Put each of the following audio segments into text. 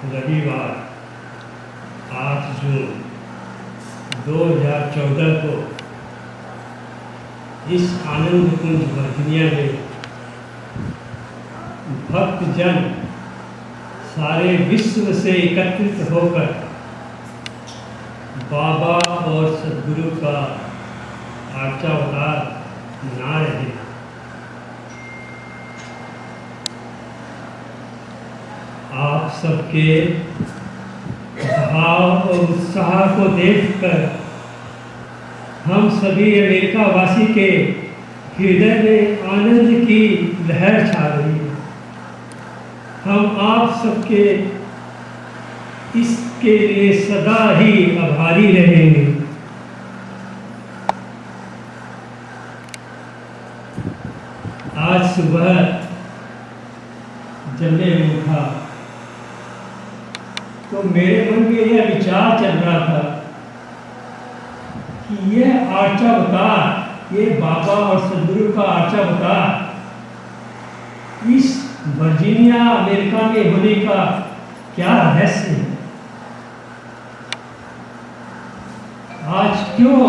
रविवार 8 जून 2014 को इस आनंद कुंज वर्जिनिया में भक्तजन सारे विश्व से एकत्रित होकर बाबा और सद्गुरु का आचावतार मना रहे हैं। आप सबके भाव और उत्साह को देखकर हम सभी अमेरिका वासी के हृदय में आनंद की लहर छा रही है। हम आप सबके इसके लिए सदा ही आभारी रहेंगे। आज सुबह जब मैं उठा तो मेरे मन में यह विचार चल रहा था कि यह आचावतार, ये बाबा और सद्गुरु का आचावतार इस वर्जीनिया अमेरिका में होने का क्या रहस्य है। आज क्यों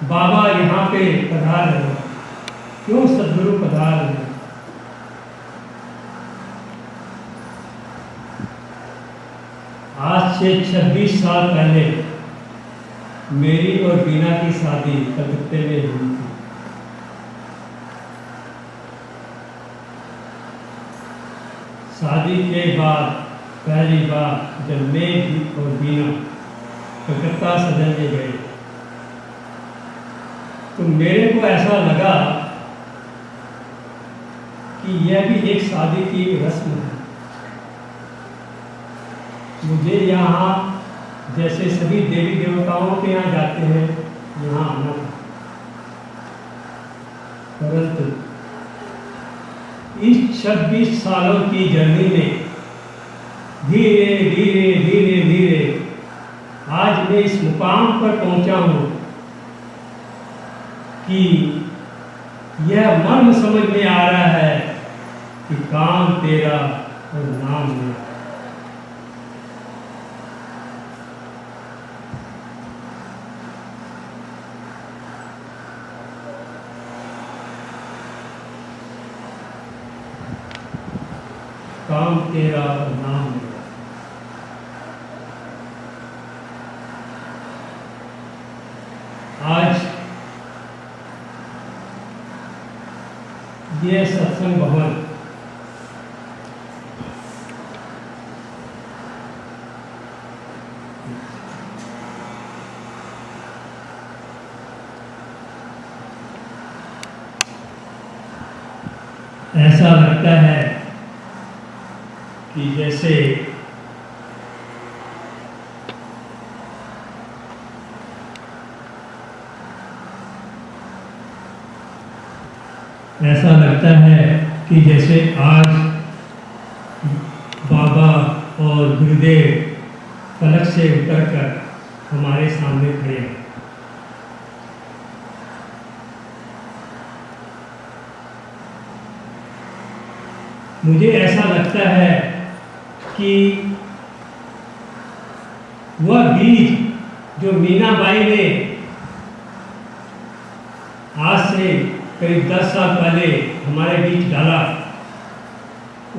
बाबा यहाँ पे पधार रहे हैं, क्यों सद्गुरु पधार रहे हैं। आज से 26 साल पहले मेरी और बीना की शादी कलकत्ते में हुई थी। शादी के बाद पहली बार जब मैं और बीना कलकत्ता सदन में गए तो मेरे को ऐसा लगा कि यह भी एक शादी की रस्म है। मुझे यहाँ जैसे सभी देवी देवताओं के यहाँ जाते हैं यहाँ आना था, परंतु इस 26 सालों की जर्नी में धीरे धीरे धीरे धीरे आज मैं इस मुकाम पर पहुंचा हूँ कि यह मर्म समझ में आ रहा है कि काम तेरा और नाम मेरा। काम तेरा और नाम मेरा। आज ये सत्संग भवन ऐसा लगता है कि जैसे ऐसा लगता है कि जैसे आज बाबा और गुरुदेव फलक से उतरकर हमारे सामने खड़े हैं। मुझे ऐसा लगता है कि वह बीज जो मीनाबाई ने आज से करीब 10 साल पहले हमारे बीच डाला,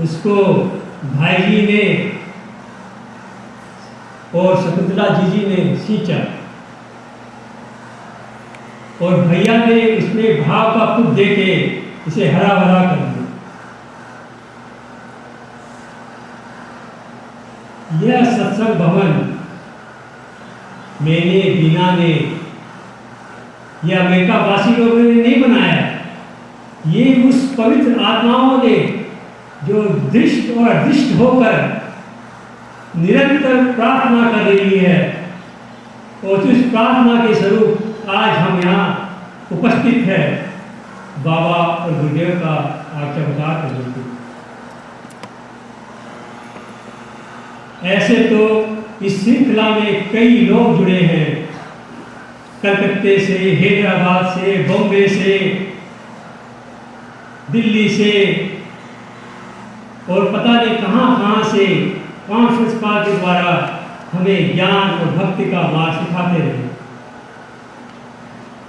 उसको भाई जी ने और शकुंतला जी ने सींचा और भैया ने उसमें भाव का पुट दे के इसे हरा भरा कर दिया। यह सत्संग भवन मैंने, बीना ने, यह अमेरिका वासी लोगों ने नहीं बनाया। ये उस पवित्र आत्माओं ने जो दृष्ट और अदृष्ट होकर निरंतर प्रार्थना कर रही है और उस प्रार्थना के स्वरूप आज हम यहाँ उपस्थित है बाबा और गुरुदेव का आचावतार करने के। ऐसे तो इस श्रृंखला में कई लोग जुड़े हैं, कलकत्ते से, हैदराबाद से, बॉम्बे से, दिल्ली से और पता नहीं कहाँ कहाँ से कॉन्फ्रेंस कॉल के द्वारा हमें ज्ञान और भक्ति का मार्ग सिखाते रहे,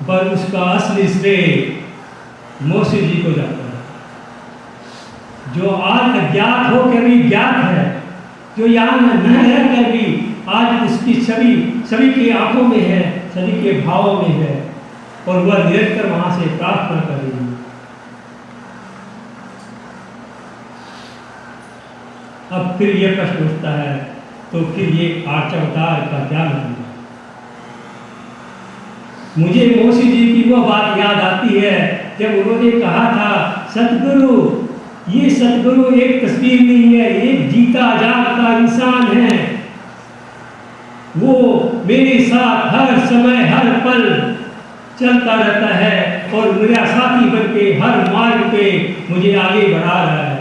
पर उसका असली श्रेय मौसी जी को जाता है, जो आज अज्ञात होकर भी ज्ञात है, जो यहाँ न रहकर भी आज उसकी छवि सभी की आंखों में है, सभी के भावों में है, और वह निरंतर वहां से प्रार्थना कर रही है। अब फिर यह प्रश्न उठता है, तो फिर ये आर्चावतार का क्या मतलब? मुझे मौसी जी की वह बात याद आती है जब उन्होंने कहा था, सतगुरु, ये सतगुरु एक तस्वीर नहीं है, एक जीता जागता इंसान है। वो मेरे साथ हर समय हर पल चलता रहता है और मेरा साथी बनके हर मार्ग पे मुझे आगे बढ़ा रहा है।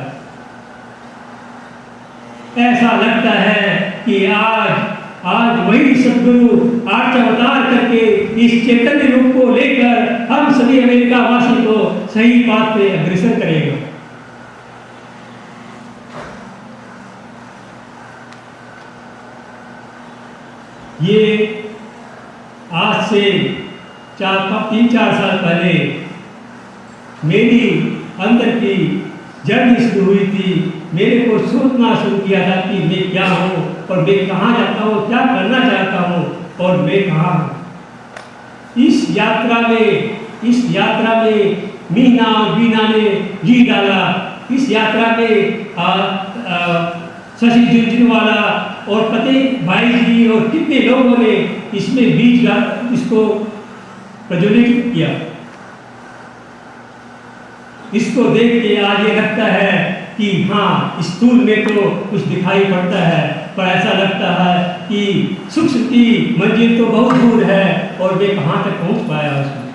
ऐसा लगता है कि आज वही सद्गुरु आर्चावतार करके इस चैतन्य रूप को लेकर हम सभी अमेरिका वासी को सही बात पे अग्रसर करेगा। ये आज से 3-4 साल पहले मेरी अंदर की जर्नी शुरू हुई थी। मेरे को सोचना शुरू किया था कि मैं क्या हूँ और मैं कहाँ जाता हूँ, क्या करना चाहता हूँ और मैं कहाँ हूँ। इस यात्रा में मीना और बीना ने जी डाला। इस यात्रा में शशि झुंझुनवाला और फतेह भाई जी और कितने लोगों ने इसमें इसको प्रज्वलित किया। इसको देख के आज ये लगता है कि हाँ, स्थूल में तो कुछ दिखाई पड़ता है, पर ऐसा लगता है कि सूक्ष्म की मंजिल तो बहुत दूर है और मैं कहाँ तक पहुँच पाया उसमें।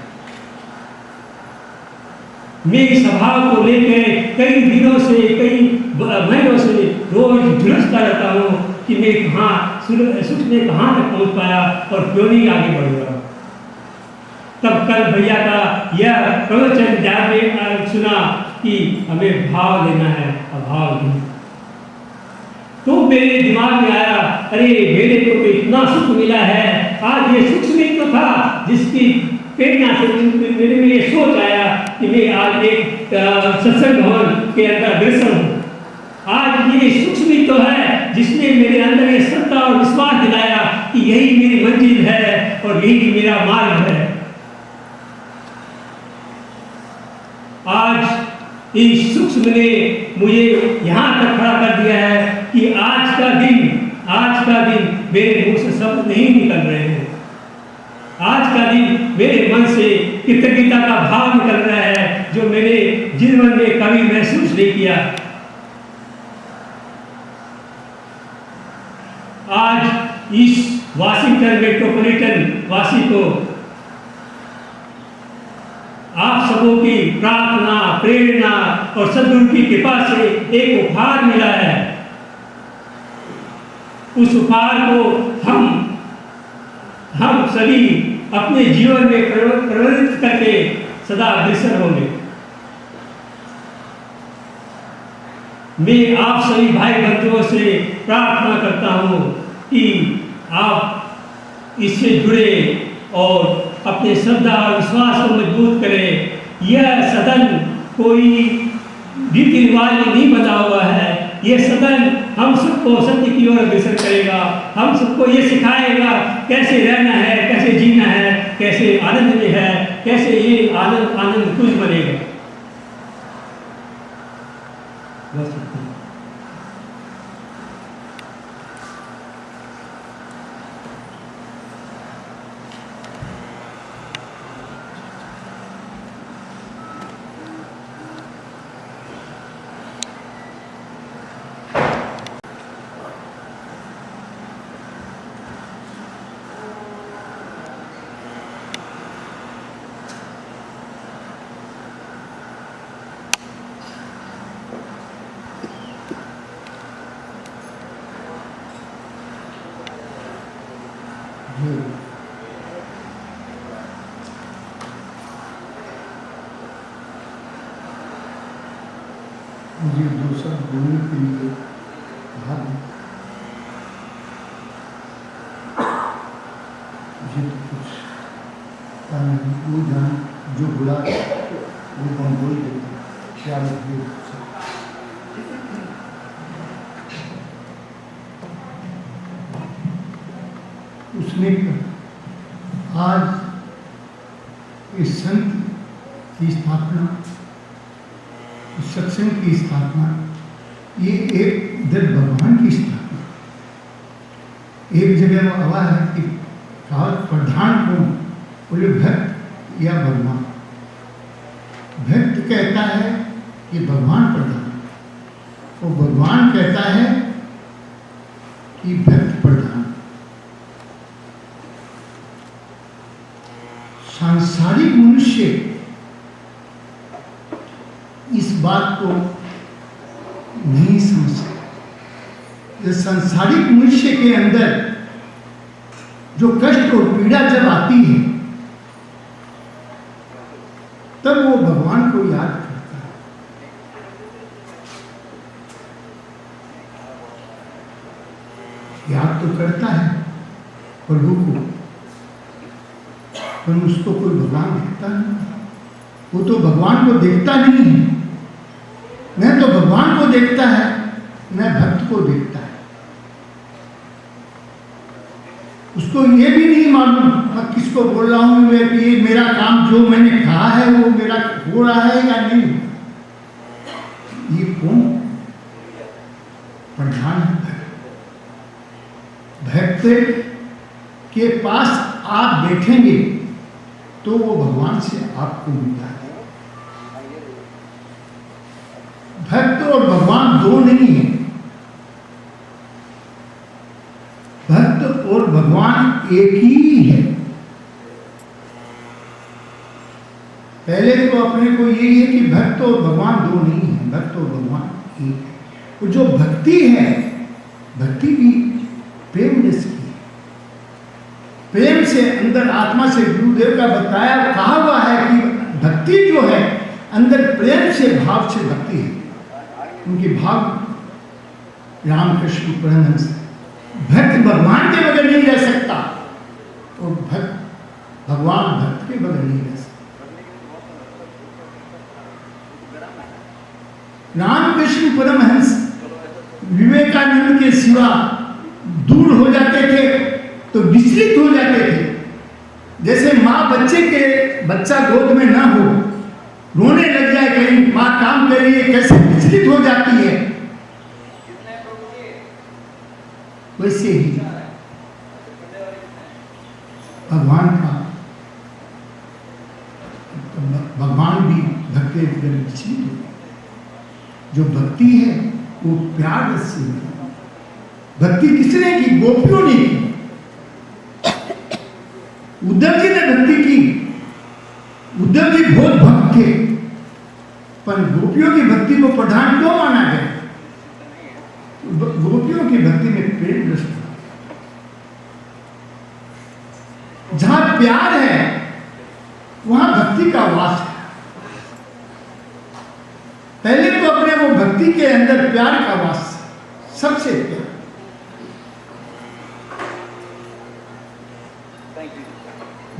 मैं इस अभाव को लेकर कई दिनों से, कई महीनों से रोज झुलसता रहता हूँ कि मैं सूक्ष्म में कहाँ तक पहुँच पाया और क्यों नहीं आगे बढ़ रहा। तब कल भैया का यह प्रवचन ध्यान में सुना कि हमें भाव लेना है, अभाव नहीं। तो मेरे दिमाग में आया, अरे मेरे को तो इतना सुख मिला है, आज ये सुख नहीं तो था जिसकी प्रेरणा से मेरे में ये सोच आया कि मैं आज एक सत्संग भवन के अंदर अग्रसर हूँ। आज ये सुख भी तो है जिसने मेरे अंदर ये श्रद्धा और विश्वास दिलाया कि यही मेरी मंजिल है और यही मेरा मार्ग है। आज इस सूक्ष्म ने मुझे यहाँ तक खड़ा कर दिया है कि आज का दिन मेरे मुंह से शब्द नहीं निकल रहे हैं। आज का दिन मेरे मन से कृतज्ञता का भाव निकल रहा है, जो मेरे जीवन में कभी महसूस नहीं किया। आज इस वाशिंगटन मेट्रोपॉलिटन वासी को आप सबों की प्रार्थना, प्रेरणा और सद्गुरु की कृपा से एक उपहार मिला है। उस उपहार को हम सभी अपने जीवन में प्रवृत्त करके सदा अग्रसर होंगे। मैं आप सभी भाई बंधुओं से प्रार्थना करता हूँ कि आप इससे जुड़े और अपने श्रद्धा और विश्वास को मजबूत करें। यह सदन कोई रीति रिवाज में नहीं बना हुआ है। यह सदन हम सबको सत्य की ओर अग्रसर करेगा। हम सबको ये सिखाएगा कैसे रहना है, कैसे जीना है, कैसे आनंद में है, कैसे ये आनंद कुछ बनेगा। बस मुझे दूसरा बोलने के लिए भाग जो बुला वो हम बोल देते क्या मतलब। उसमें आज इस संत की स्थापना, इस सत्संग की स्थापना, ये एक इधर भगवान की स्थापना। एक जगह वो आवा है कि कहा प्रधान कौन, बोले भक्त या भगवान। भक्त कहता है कि भगवान प्रधान, और भगवान कहता है कि भक्त प्रधान। सांसारिक मनुष्य इस बात को नहीं समझ सकता। इस सांसारिक मनुष्य के अंदर जो कष्ट और पीड़ा जब आती है तब वो भगवान को याद करता है। याद तो करता है प्रभु को, पर उसको कोई भगवान देखता नहीं। वो तो भगवान को देखता नहीं है, न तो भगवान को देखता है न भक्त को देखता है। उसको ये भी नहीं मालूम मैं किसको बोल रहा हूँ, ये मेरा काम जो मैंने कहा है वो मेरा हो रहा है या नहीं। ये कौन प्रधान है? भक्त के पास आप बैठेंगे तो वो भगवान से आपको मिलता है। भक्त और भगवान दो नहीं है, भक्त और भगवान एक ही है। पहले तो अपने को यही है कि भक्त और भगवान दो नहीं है, भक्त और भगवान एक है। और जो भक्ति है, भक्ति भी प्रेम रस की, प्रेम से अंदर आत्मा से गुरुदेव का बताया कहा हुआ है कि भक्ति जो है अंदर प्रेम से भाव से भक्ति है। उनके भाव रामकृष्ण परमहंस, भक्त भगवान के बगैर नहीं रह सकता और भक्त भगवान भक्त के बगैर नहीं रह सकता। रामकृष्ण परमहंस विवेकानंद के सिवा दूर हो जाते थे तो विचलित हो जाते थे। जैसे माँ बच्चा गोद में ना हो, रोने लग जाए, कहीं माँ काम कर रही है, कैसे विचलित हो जाती है, वैसे ही भगवान भी भक्ति विचलित हो। जो भक्ति है वो प्यार से है। भक्ति किसने की? गोपियों ने की। उद्धव जी ने भक्ति की। उद्धव जी बहुत भक्त थे, पर गोपियों की भक्ति को प्रधान क्यों माना गया? गोपियों की भक्ति में प्रेम रस था। जहां प्यार है वहां भक्ति का वास है। पहले तो अपने वो भक्ति के अंदर प्यार का वास, सबसे प्यार।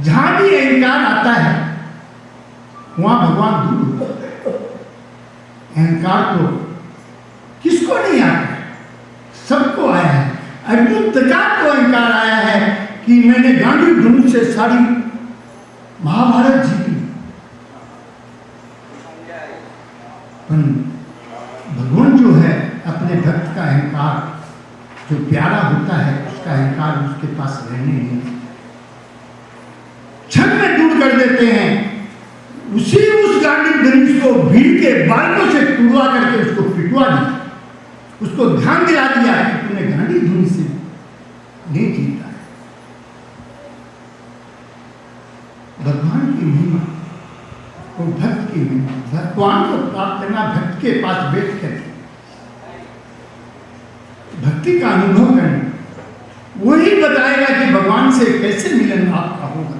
जहां भी अहंकार आता है वहां भगवान दूर होता है। अहंकार तो किसको नहीं आता है? सबको आया है। अर्जुन तक को अहंकार आया है कि मैंने गांधी धनुष से सारी महाभारत जीती। भगवान जो है अपने भक्त का अहंकार जो प्यारा होता है उसका अहंकार उसके पास रहने नहीं, क्षण में दूर कर देते हैं। उस गांधी धनुष को भीड़ के बालों से टुड़वा करके उसको पिटवा दिया, उसको ध्यान दिला दिया कि तूने गांधी धनुष से नहीं जीता है। भगवान की महिमा और भक्त की महिमा, भगवान को प्राप्त करना भक्त के पास बैठ कर भक्ति का अनुभव करना, वही बताएगा कि भगवान से कैसे मिलन आपका होगा।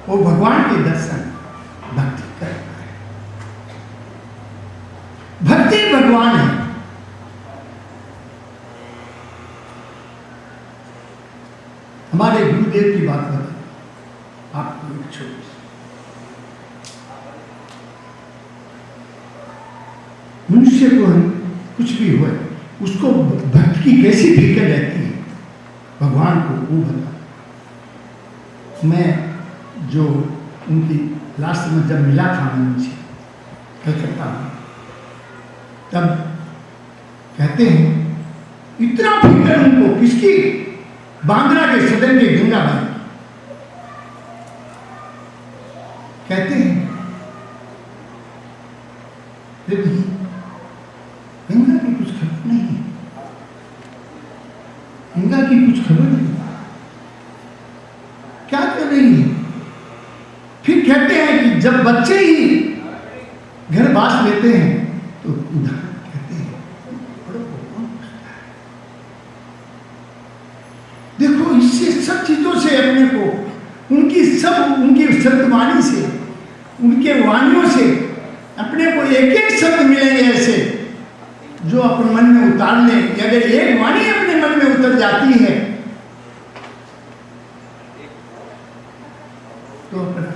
वो भगवान के दर्शन भक्ति करना है। भक्ति भगवान है। हमारे गुरुदेव की बात करें, आप छोटी। मनुष्य को कुछ भी हो, उसको भक्त की कैसी फिक्र रहती है भगवान को, वो बता। मैं जो उनकी लास्ट में जब मिला था मैं उनसे कलकत्ता में, तब कहते हैं इतना फिक्र उनको किसकी, बांद्रा के सदन के गंगा भाई। कहते हैं गंगा की कुछ खबर नहीं है, गंगा की कुछ खबर नहीं, क्या कर रही है। फिर कहते हैं कि जब बच्चे ही घर बास लेते हैं तो उधर कहते हैं बड़ा भगवान पूछता है। देखो इससे सब चीजों से अपने को, उनकी शब्दवाणी से, उनके वाणियों से अपने को एक एक शब्द मिलेंगे ऐसे जो अपने मन में उतार लें। अगर एक वाणी अपने मन में उतर जाती है तो अपना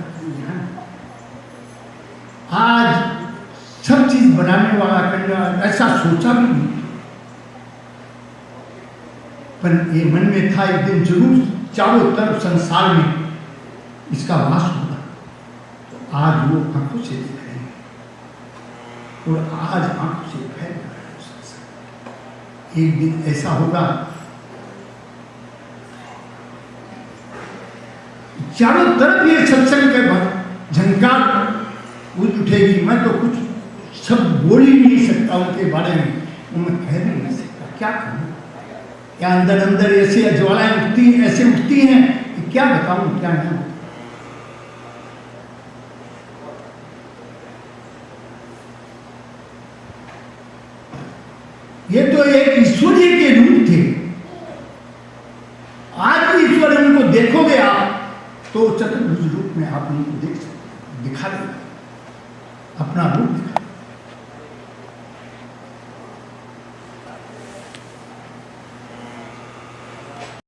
आज सब चीज बनाने वाला, करने वाला ऐसा सोचा भी नहीं, पर ये मन में था एक दिन जरूर चारों तरफ संसार में इसका वास होगा। तो आज वो आंखों से दिख रहे हैं और आज आंखों से फैल रहा है। एक दिन ऐसा होगा चारों तरफ ये सत्संग के झंकार उठेगी। मैं तो कुछ शब्द बोल ही नहीं सकता उनके बारे में, मैं कह भी नहीं सकता, क्या कहूँ। क्या अंदर अंदर ऐसी ज्वालाएं उठती हैं, ऐसे उठती हैं कि क्या बताऊं क्या नहीं। ये तो एक ईश्वरीय के रूप थे। आज भी ईश्वर उनको देखोगे आप तो चतुर्भुज रूप में आप उनको देख सकते, दिखा देगा अपना रूप दिखा।